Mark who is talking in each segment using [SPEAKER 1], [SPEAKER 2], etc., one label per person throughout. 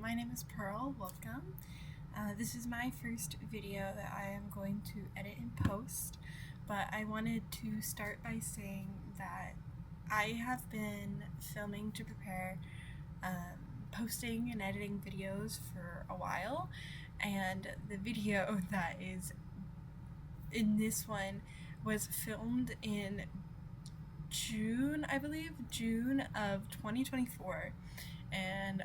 [SPEAKER 1] My name is Pearl. Welcome. This is my first video that I am going to edit and post, but I wanted to start by saying that I have been filming to prepare posting and editing videos for a while, and the video that is in this one was filmed in June, I believe, June of 2024, and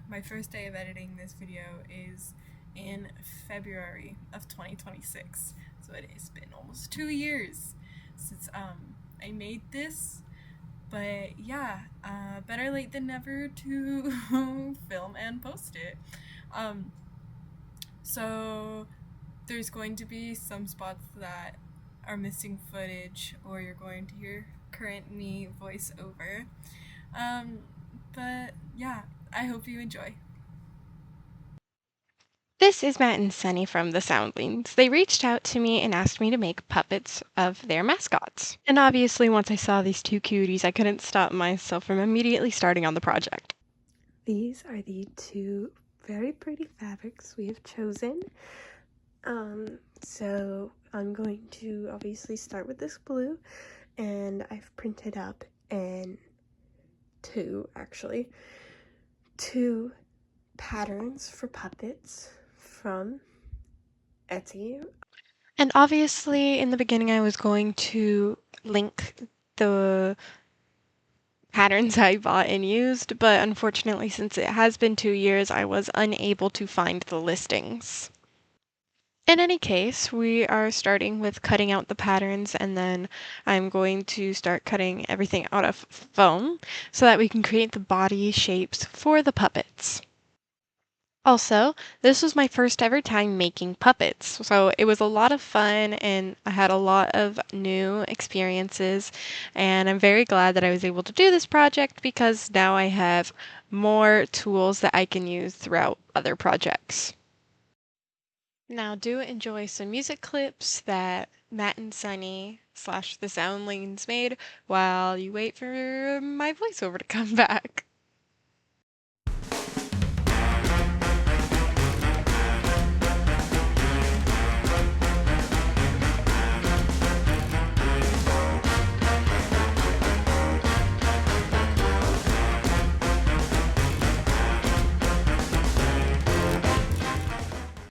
[SPEAKER 1] my first day of editing this video is in February of 2026, so it has been almost 2 years since I made this, but yeah, better late than never to film and post it. So there's going to be some spots that are missing footage, or you're going to hear current me voice over. But yeah, I hope you enjoy.
[SPEAKER 2] This is Matt and Sunny from the Soundlings. They reached out to me and asked me to make puppets of their mascots. And obviously, once I saw these two cuties, I couldn't stop myself from immediately starting on the project.
[SPEAKER 3] These are the two very pretty fabrics we have chosen. So I'm going to obviously start with this blue, and I've printed up two patterns for puppets from Etsy.
[SPEAKER 2] And obviously, in the beginning, I was going to link the patterns I bought and used, but unfortunately, since it has been 2 years, I was unable to find the listings. In any case, we are starting with cutting out the patterns, and then I'm going to start cutting everything out of foam so that we can create the body shapes for the puppets. Also, this was my first ever time making puppets, so it was a lot of fun and I had a lot of new experiences, and I'm very glad that I was able to do this project because now I have more tools that I can use throughout other projects. Now, do enjoy some music clips that Matt and Sunny / the Soundlings made while you wait for my voiceover to come back.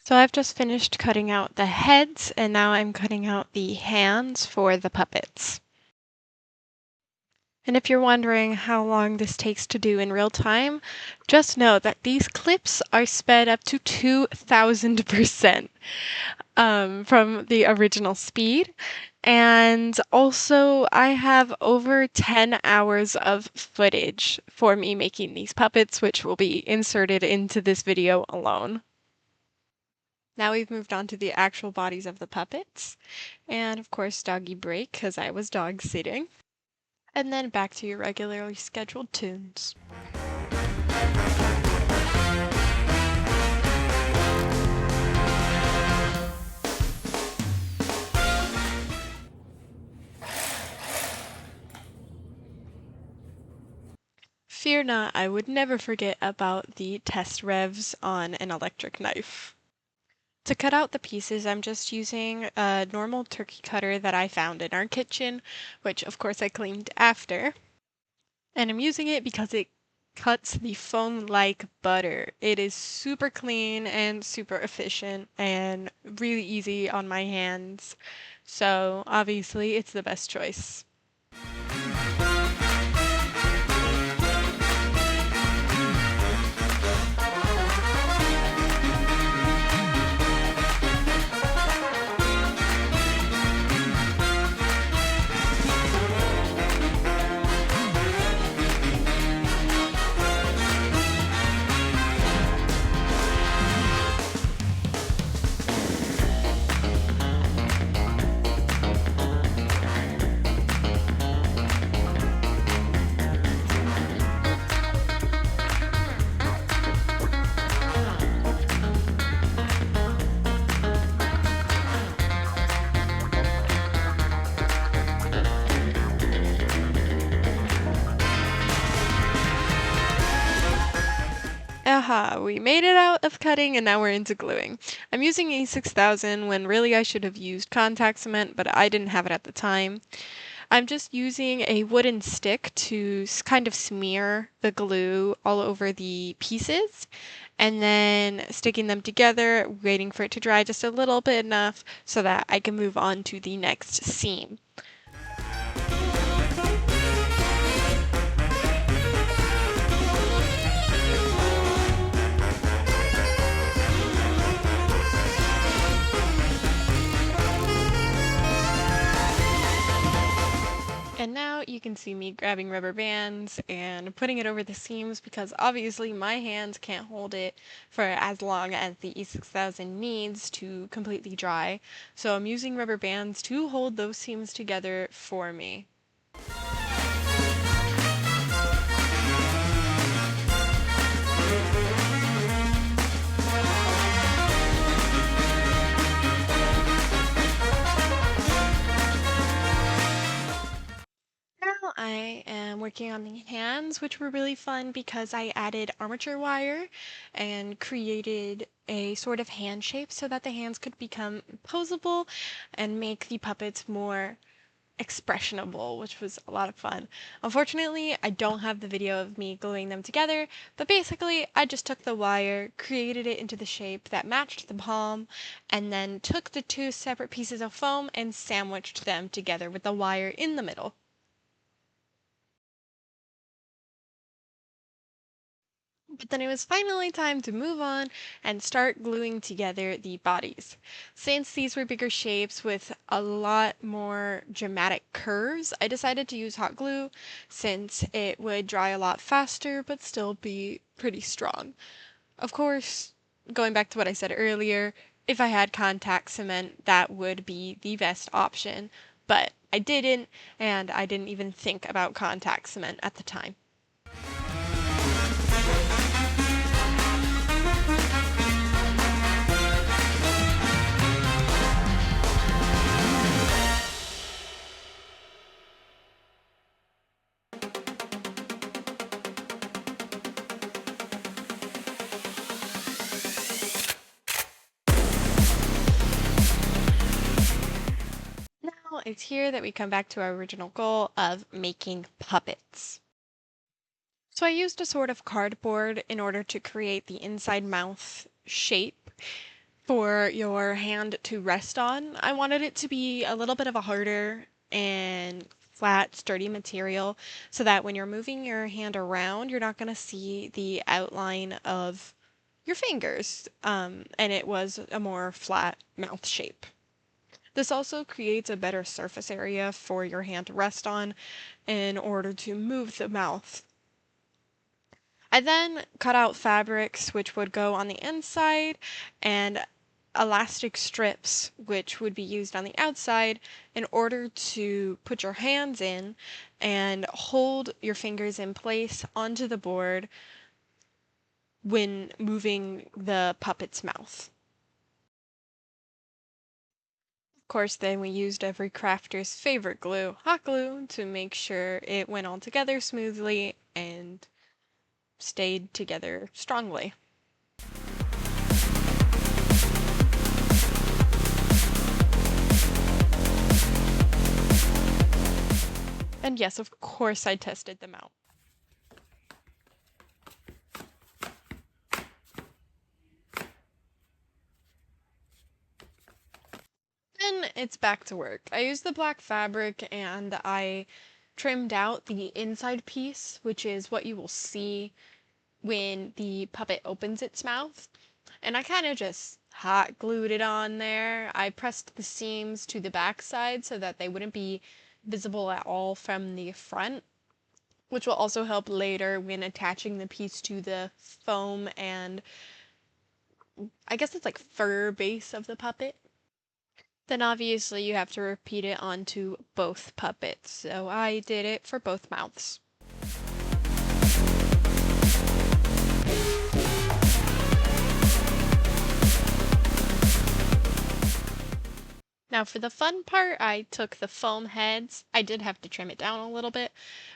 [SPEAKER 2] So I've just finished cutting out the heads, and now I'm cutting out the hands for the puppets. And if you're wondering how long this takes to do in real time, just know that these clips are sped up to 2,000% from the original speed. And also, I have over 10 hours of footage for me making these puppets, which will be inserted into this video alone. Now we've moved on to the actual bodies of the puppets, and of course doggy break because I was dog sitting, and then back to your regularly scheduled tunes. Fear not, I would never forget about the test revs on an electric knife. To cut out the pieces, I'm just using a normal turkey cutter that I found in our kitchen, which of course I cleaned after. And I'm using it because it cuts the foam like butter. It is super clean and super efficient and really easy on my hands. So obviously it's the best choice. Aha, we made it out of cutting and now we're into gluing. I'm using E6000 when really I should have used contact cement, but I didn't have it at the time. I'm just using a wooden stick to kind of smear the glue all over the pieces and then sticking them together, waiting for it to dry just a little bit enough so that I can move on to the next seam. And now you can see me grabbing rubber bands and putting it over the seams because obviously my hands can't hold it for as long as the E6000 needs to completely dry. So I'm using rubber bands to hold those seams together for me. Now I am working on the hands, which were really fun because I added armature wire and created a sort of hand shape so that the hands could become posable and make the puppets more expressionable, which was a lot of fun. Unfortunately, I don't have the video of me gluing them together, but basically I just took the wire, created it into the shape that matched the palm, and then took the two separate pieces of foam and sandwiched them together with the wire in the middle. But then it was finally time to move on and start gluing together the bodies. Since these were bigger shapes with a lot more dramatic curves, I decided to use hot glue since it would dry a lot faster but still be pretty strong. Of course, going back to what I said earlier, if I had contact cement, that would be the best option, but I didn't, and I didn't even think about contact cement at the time. Now it's here that we come back to our original goal of making puppets. So I used a sort of cardboard in order to create the inside mouth shape for your hand to rest on. I wanted it to be a little bit of a harder and flat, sturdy material so that when you're moving your hand around, you're not going to see the outline of your fingers. And it was a more flat mouth shape. This also creates a better surface area for your hand to rest on in order to move the mouth. I then cut out fabrics which would go on the inside and elastic strips which would be used on the outside in order to put your hands in and hold your fingers in place onto the board when moving the puppet's mouth. Of course, then we used every crafter's favorite glue, hot glue, to make sure it went all together smoothly and stayed together strongly. And yes, of course I tested them out. Then it's back to work. I used the black fabric and I trimmed out the inside piece, which is what you will see when the puppet opens its mouth. And I kind of just hot glued it on there. I pressed the seams to the back side so that they wouldn't be visible at all from the front, which will also help later when attaching the piece to the foam and I guess it's like fur base of the puppet. Then obviously you have to repeat it onto both puppets. So I did it for both mouths. Now Now for the fun part, I took the foam heads. I did have to trim it down a little bit,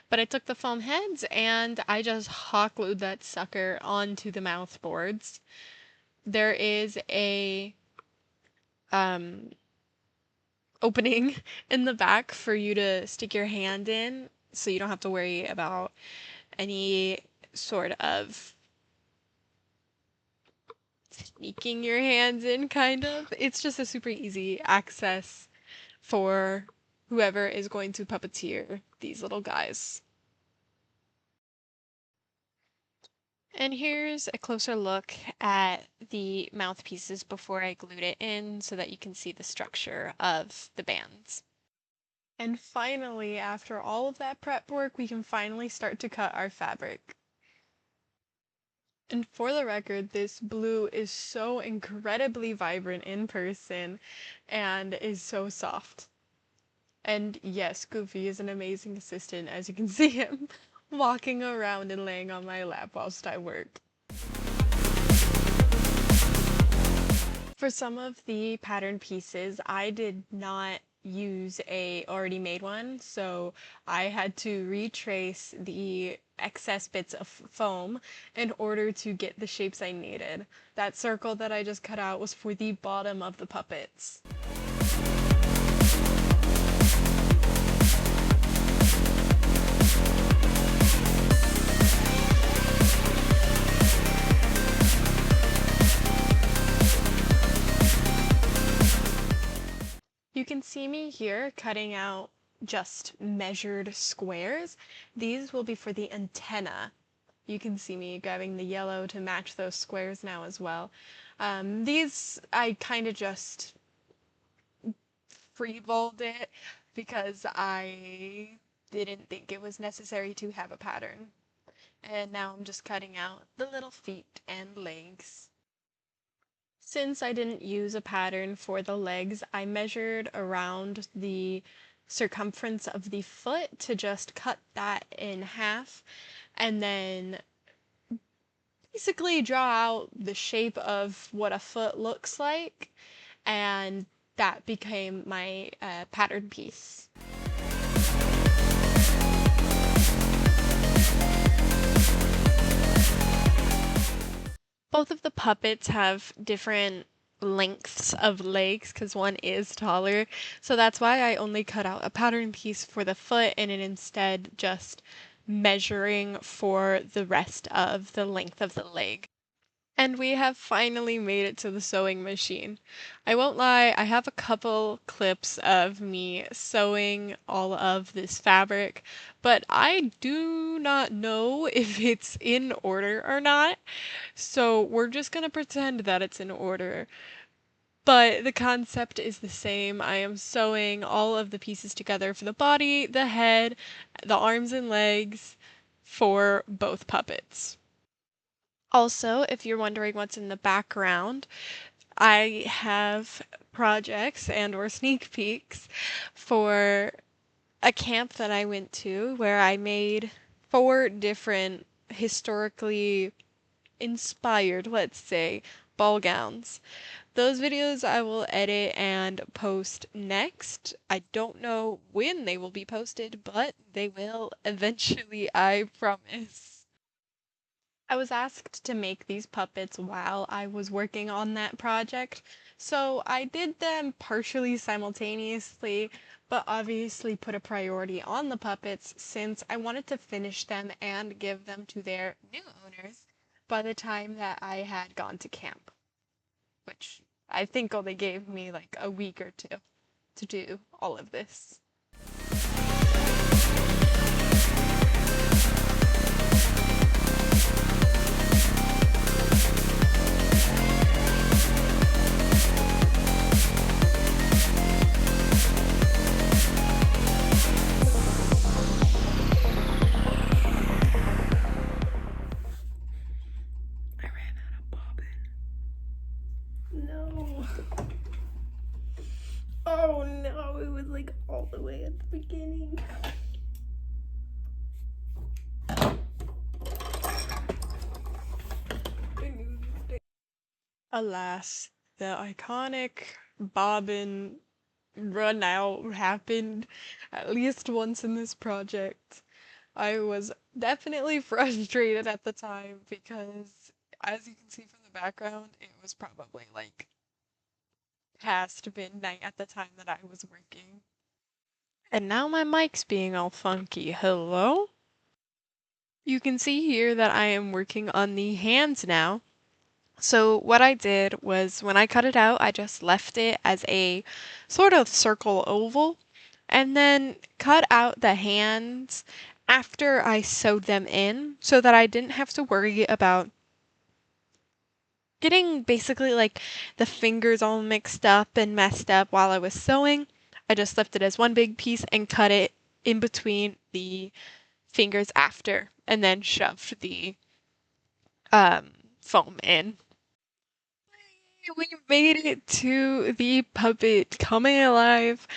[SPEAKER 2] but I took the foam heads and I just hot glued that sucker onto the mouth boards. There is a opening in the back for you to stick your hand in, so you don't have to worry about any sort of sneaking your hands in, kind of. It's just a super easy access for whoever is going to puppeteer these little guys. And here's a closer look at the mouthpieces before I glued it in so that you can see the structure of the bands. And finally, after all of that prep work, we can finally start to cut our fabric. And for the record, this blue is so incredibly vibrant in person and is so soft. And yes, Goofy is an amazing assistant, as you can see him walking around and laying on my lap whilst I work. For some of the pattern pieces, I did not use a already made one, so I had to retrace the excess bits of foam in order to get the shapes I needed. That circle that I just cut out was for the bottom of the puppets. You can see me here cutting out just measured squares. These will be for the antenna. You can see me grabbing the yellow to match those squares now as well. These I kind of just freeballed it because I didn't think it was necessary to have a pattern. And now I'm just cutting out the little feet and legs. Since I didn't use a pattern for the legs, I measured around the circumference of the foot to just cut that in half and then basically draw out the shape of what a foot looks like, and that became my pattern piece. Both of the puppets have different lengths of legs because one is taller, so that's why I only cut out a pattern piece for the foot and instead just measuring for the rest of the length of the leg. And we have finally made it to the sewing machine. I won't lie, I have a couple clips of me sewing all of this fabric, but I do not know if it's in order or not. So we're just gonna pretend that it's in order. But the concept is the same. I am sewing all of the pieces together for the body, the head, the arms and legs for both puppets. Also, if you're wondering what's in the background, I have projects and or sneak peeks for a camp that I went to where I made 4 different historically inspired, let's say, ball gowns. Those videos I will edit and post next. I don't know when they will be posted, but they will eventually, I promise. I was asked to make these puppets while I was working on that project, so I did them partially simultaneously, but obviously put a priority on the puppets since I wanted to finish them and give them to their new owners by the time that I had gone to camp, which I think only gave me like a week or two to do all of this.
[SPEAKER 3] Oh no, it was like all the way at the beginning.
[SPEAKER 2] Alas, the iconic bobbin run out happened at least once in this project. I was definitely frustrated at the time because, as you can see from the background, it was probably like past midnight at the time that I was working. And now my mic's being all funky. Hello? You can see here that I am working on the hands now. So what I did was when I cut it out, I just left it as a sort of circle oval and then cut out the hands after I sewed them in so that I didn't have to worry about getting basically like the fingers all mixed up and messed up while I was sewing. I just left it as one big piece and cut it in between the fingers after and then shoved the um, foam in. We made it to the puppet coming alive.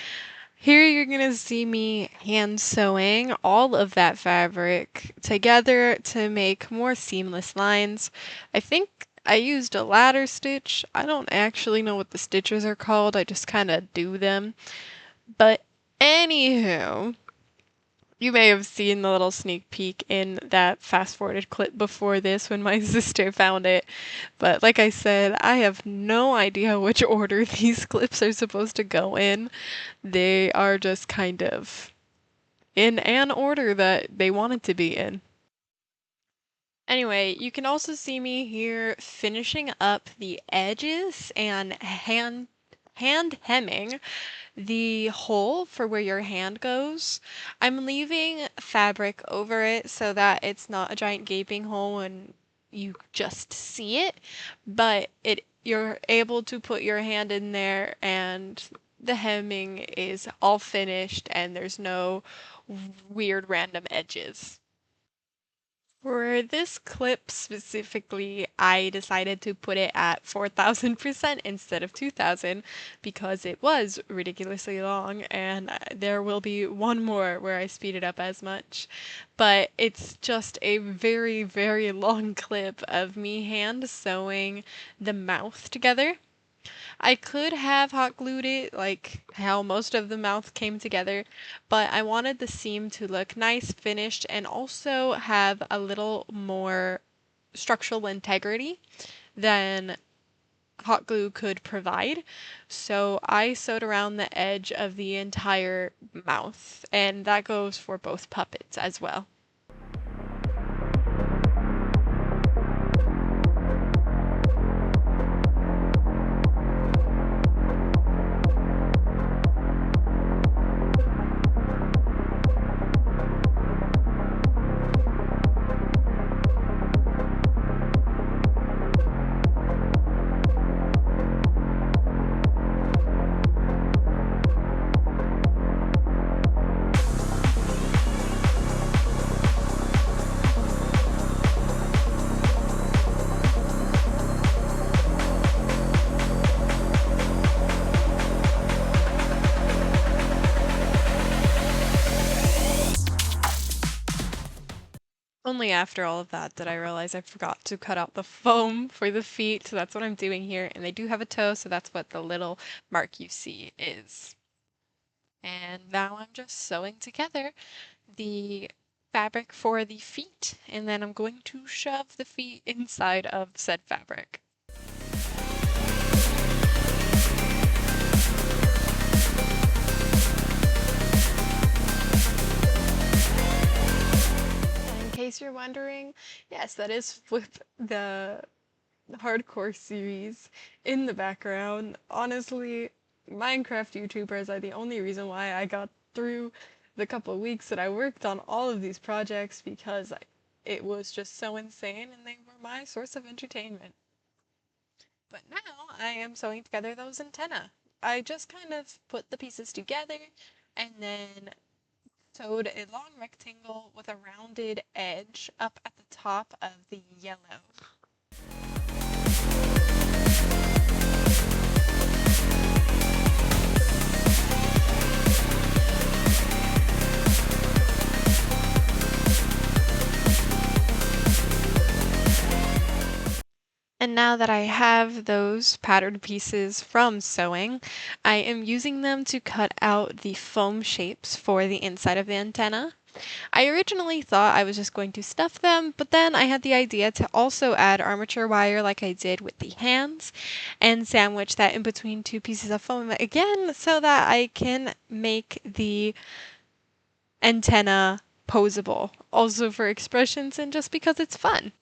[SPEAKER 2] Here you're gonna see me hand sewing all of that fabric together to make more seamless lines. I think I used a ladder stitch. I don't actually know what the stitches are called. I just kind of do them. But anywho, you may have seen the little sneak peek in that fast forwarded clip before this when my sister found it. But like I said, I have no idea which order these clips are supposed to go in. They are just kind of in an order that they wanted to be in. Anyway, you can also see me here finishing up the edges and hand hemming the hole for where your hand goes. I'm leaving fabric over it so that it's not a giant gaping hole and you just see it, but you're able to put your hand in there and the hemming is all finished and there's no weird random edges. For this clip specifically, I decided to put it at 4,000% instead of 2,000 because it was ridiculously long, and there will be one more where I speed it up as much. But it's just a very, very long clip of me hand sewing the mouth together. I could have hot glued it like how most of the mouth came together, but I wanted the seam to look nice, finished, and also have a little more structural integrity than hot glue could provide. So I sewed around the edge of the entire mouth, and that goes for both puppets as well. Only after all of that did I realize I forgot to cut out the foam for the feet, so that's what I'm doing here. And they do have a toe, so that's what the little mark you see is. And now I'm just sewing together the fabric for the feet, and then I'm going to shove the feet inside of said fabric. In case you're wondering, yes, that is with the hardcore series in the background. Honestly, Minecraft YouTubers are the only reason why I got through the couple of weeks that I worked on all of these projects because it was just so insane and they were my source of entertainment. But now I am sewing together those antennae. I just kind of put the pieces together and then sewed a long rectangle with a rounded edge up at the top of the yellow. And now that I have those patterned pieces from sewing, I am using them to cut out the foam shapes for the inside of the antenna. I originally thought I was just going to stuff them, but then I had the idea to also add armature wire like I did with the hands and sandwich that in between two pieces of foam again so that I can make the antenna posable, also for expressions and just because it's fun.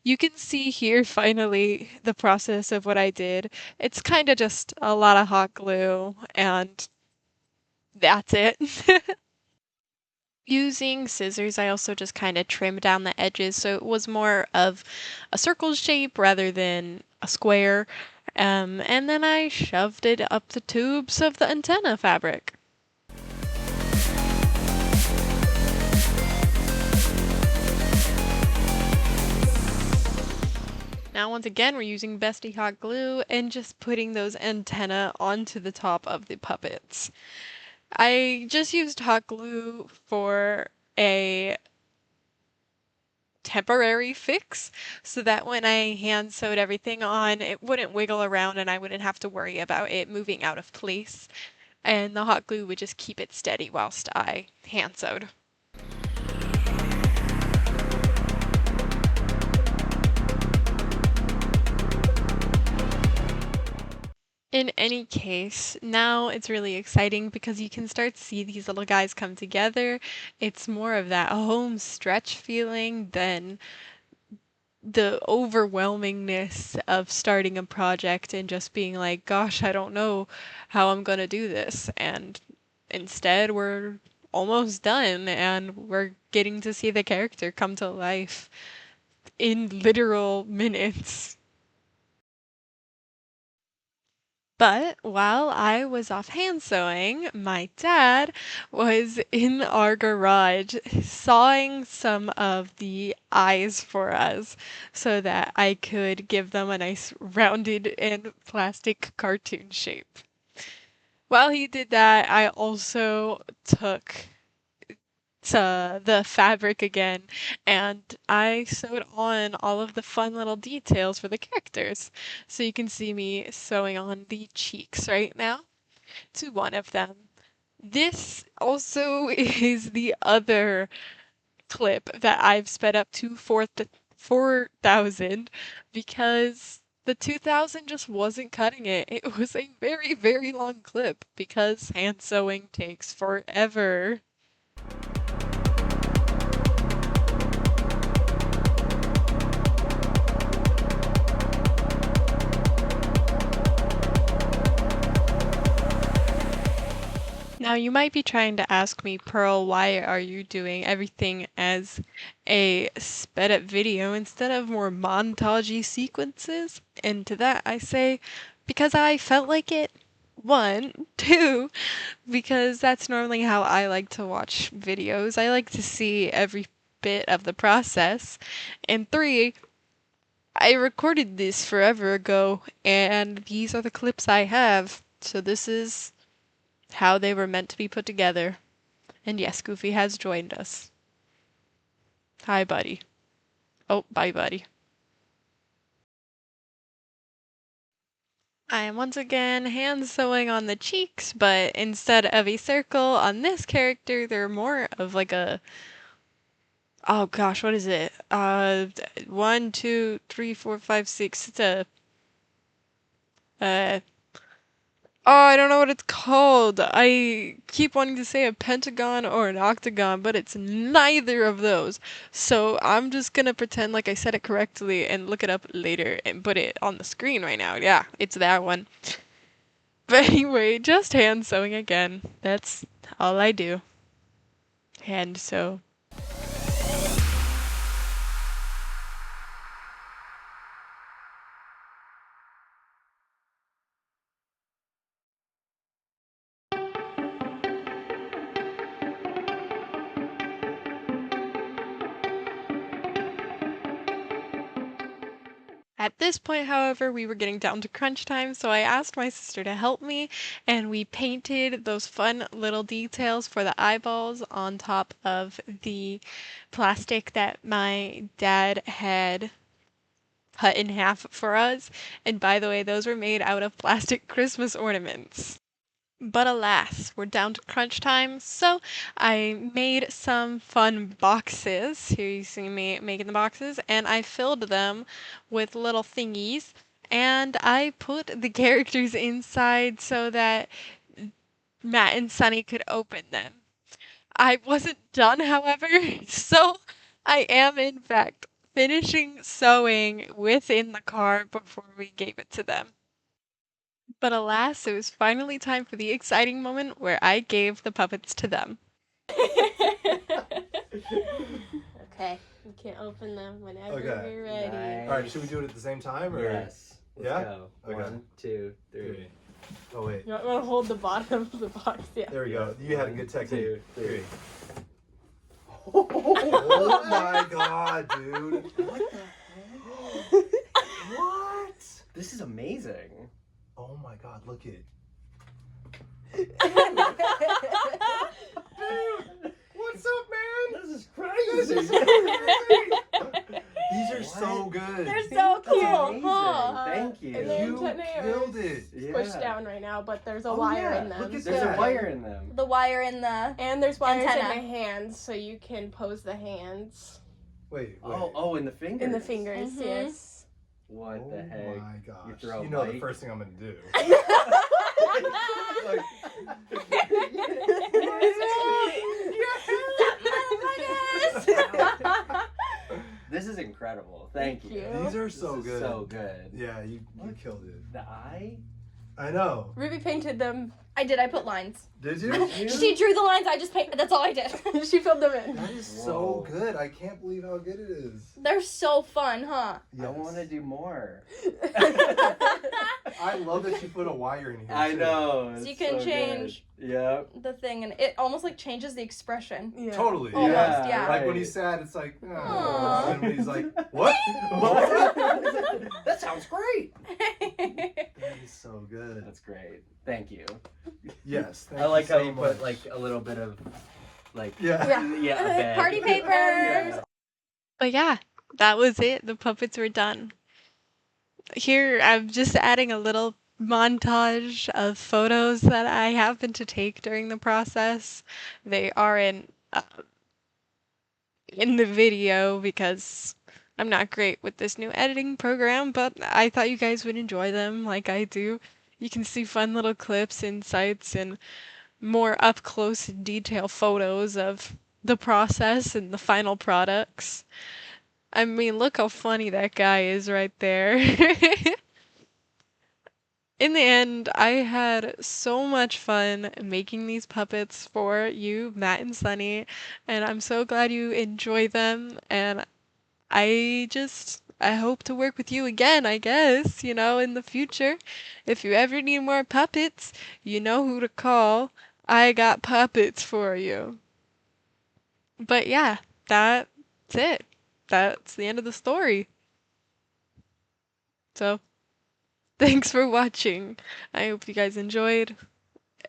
[SPEAKER 2] You can see here finally the process of what I did. It's kind of just a lot of hot glue and that's it. Using scissors, I also just kind of trimmed down the edges so it was more of a circle shape rather than a square. And then I shoved it up the tubes of the antenna fabric. Now once again, we're using Bestie Hot Glue and just putting those antenna onto the top of the puppets. I just used hot glue for a temporary fix so that when I hand sewed everything on, it wouldn't wiggle around and I wouldn't have to worry about it moving out of place. And the hot glue would just keep it steady whilst I hand sewed. In any case, now it's really exciting because you can start to see these little guys come together. It's more of that home stretch feeling than the overwhelmingness of starting a project and just being like, gosh, I don't know how I'm gonna do this. And instead, we're almost done and we're getting to see the character come to life in literal minutes. But while I was off hand sewing, my dad was in our garage sawing some of the eyes for us so that I could give them a nice rounded and plastic cartoon shape. While he did that, I also took the fabric again and I sewed on all of the fun little details for the characters. So you can see me sewing on the cheeks right now to one of them. This also is the other clip that I've sped up to 4,000 because the 2000 just wasn't cutting it. It was a very, very long clip because hand sewing takes forever. Now you might be trying to ask me, Pearl, why are you doing everything as a sped up video instead of more montagey sequences? And to that I say, because I felt like it. One, two, because that's normally how I like to watch videos. I like to see every bit of the process. And three, I recorded this forever ago, and these are the clips I have. So this is how they were meant to be put together. And yes, Goofy has joined us. Hi, buddy. Oh, bye, buddy. I am once again hand sewing on the cheeks, but instead of a circle on this character, they're more of like a. Oh gosh, what is it? 1, 2, 3, 4, 5, 6. It's a. Uh, Oh, I don't know what it's called. I keep wanting to say a pentagon or an octagon, but it's neither of those. So I'm just gonna pretend like I said it correctly and look it up later and put it on the screen right now. Yeah, it's that one. But anyway, just hand sewing again. That's all I do. Hand sew. At this point, however, we were getting down to crunch time, so I asked my sister to help me, and we painted those fun little details for the eyeballs on top of the plastic that my dad had cut in half for us. And by the way, those were made out of plastic Christmas ornaments. But alas, we're down to crunch time, so I made some fun boxes. Here you see me making the boxes, and I filled them with little thingies, and I put the characters inside so that Matt and Sunny could open them. I wasn't done, however, so I am in fact finishing sewing within the car before we gave it to them. But alas, it was finally time for the exciting moment where I gave the puppets to them.
[SPEAKER 3] Okay, you can open them whenever
[SPEAKER 4] Okay.
[SPEAKER 3] you're ready.
[SPEAKER 4] Nice. All right, should we do it at the same time? Or?
[SPEAKER 5] Yes. Let's
[SPEAKER 4] Yeah?
[SPEAKER 5] go.
[SPEAKER 4] Okay.
[SPEAKER 5] 1, 2, 3.
[SPEAKER 4] Oh, wait.
[SPEAKER 3] You want to hold the bottom of the box? Yeah.
[SPEAKER 4] There we go. You had a good technique.
[SPEAKER 5] 2, 3.
[SPEAKER 4] Oh my god, dude.
[SPEAKER 5] What the heck?
[SPEAKER 4] What?
[SPEAKER 5] This is amazing.
[SPEAKER 4] Oh my god, look it. What's up, man?
[SPEAKER 5] This is crazy.
[SPEAKER 4] These are so good.
[SPEAKER 3] They're so
[SPEAKER 5] That's
[SPEAKER 3] cool,
[SPEAKER 5] amazing.
[SPEAKER 3] huh?
[SPEAKER 5] Thank you.
[SPEAKER 3] And then
[SPEAKER 4] You killed it.
[SPEAKER 3] Pushed down right now, but there's a wire in them.
[SPEAKER 4] Look at
[SPEAKER 5] There's
[SPEAKER 4] that.
[SPEAKER 5] a wire in them.
[SPEAKER 6] The wire in the
[SPEAKER 3] And there's wires
[SPEAKER 6] Antenna.
[SPEAKER 3] in the hands, so you can pose the hands
[SPEAKER 4] Wait.
[SPEAKER 5] Oh, in the fingers.
[SPEAKER 3] in the fingers.
[SPEAKER 6] Mhm.
[SPEAKER 3] Yes.
[SPEAKER 5] What
[SPEAKER 4] Oh
[SPEAKER 5] the heck?
[SPEAKER 4] my gosh.
[SPEAKER 5] You throw a
[SPEAKER 4] know the
[SPEAKER 5] bite?
[SPEAKER 4] first thing I'm gonna do.
[SPEAKER 5] This is incredible. Thank you.
[SPEAKER 3] you.
[SPEAKER 4] These are
[SPEAKER 5] This
[SPEAKER 4] so
[SPEAKER 5] is
[SPEAKER 4] good.
[SPEAKER 5] So good.
[SPEAKER 4] Yeah, you killed it.
[SPEAKER 5] The eye?
[SPEAKER 4] I know.
[SPEAKER 3] Ruby painted them.
[SPEAKER 6] I did. I put lines.
[SPEAKER 4] Did you?
[SPEAKER 6] She drew the lines. I just painted. That's all I did.
[SPEAKER 3] She filled them in.
[SPEAKER 4] That is
[SPEAKER 5] Whoa.
[SPEAKER 4] so good. I can't believe how good it is.
[SPEAKER 6] They're so fun, huh?
[SPEAKER 5] I want to do more.
[SPEAKER 4] I love that you put a wire in here.
[SPEAKER 5] I
[SPEAKER 4] too.
[SPEAKER 5] know.
[SPEAKER 6] So you
[SPEAKER 5] it's
[SPEAKER 6] can
[SPEAKER 5] so
[SPEAKER 6] change
[SPEAKER 5] good. Yep.
[SPEAKER 6] the thing, and it almost like changes the expression.
[SPEAKER 3] Yeah.
[SPEAKER 4] Totally.
[SPEAKER 6] Almost,
[SPEAKER 4] yeah.
[SPEAKER 6] yeah.
[SPEAKER 4] Like when
[SPEAKER 5] right.
[SPEAKER 4] he's sad, it's like, oh.
[SPEAKER 6] Aw.
[SPEAKER 4] And when he's like, what?
[SPEAKER 5] What? That sounds great.
[SPEAKER 4] That is so good.
[SPEAKER 5] That's great. Thank you.
[SPEAKER 4] Yes. Thank
[SPEAKER 5] I like how
[SPEAKER 4] so
[SPEAKER 5] you
[SPEAKER 4] much.
[SPEAKER 5] put like a little bit of like
[SPEAKER 4] Yeah.
[SPEAKER 5] yeah, a bed.
[SPEAKER 6] Party papers.
[SPEAKER 5] Yeah.
[SPEAKER 2] But yeah, that was it. The puppets were done. Here, I'm just adding a little montage of photos that I happened to take during the process. They are in the video because I'm not great with this new editing program, but I thought you guys would enjoy them like I do. You can see fun little clips, insights, and more up close and detail photos of the process and the final products. I mean, look how funny that guy is right there. In the end, I had so much fun making these puppets for you, Matt and Sunny, and I'm so glad you enjoy them, and I hope to work with you again, I guess, in the future. If you ever need more puppets, you know who to call. I got puppets for you. But yeah, that's it. That's the end of the story. So, thanks for watching. I hope you guys enjoyed.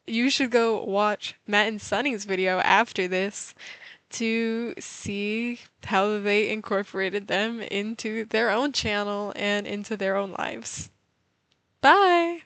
[SPEAKER 2] You should go watch Matt and Sunny's video after this to see how they incorporated them into their own channel and into their own lives. Bye!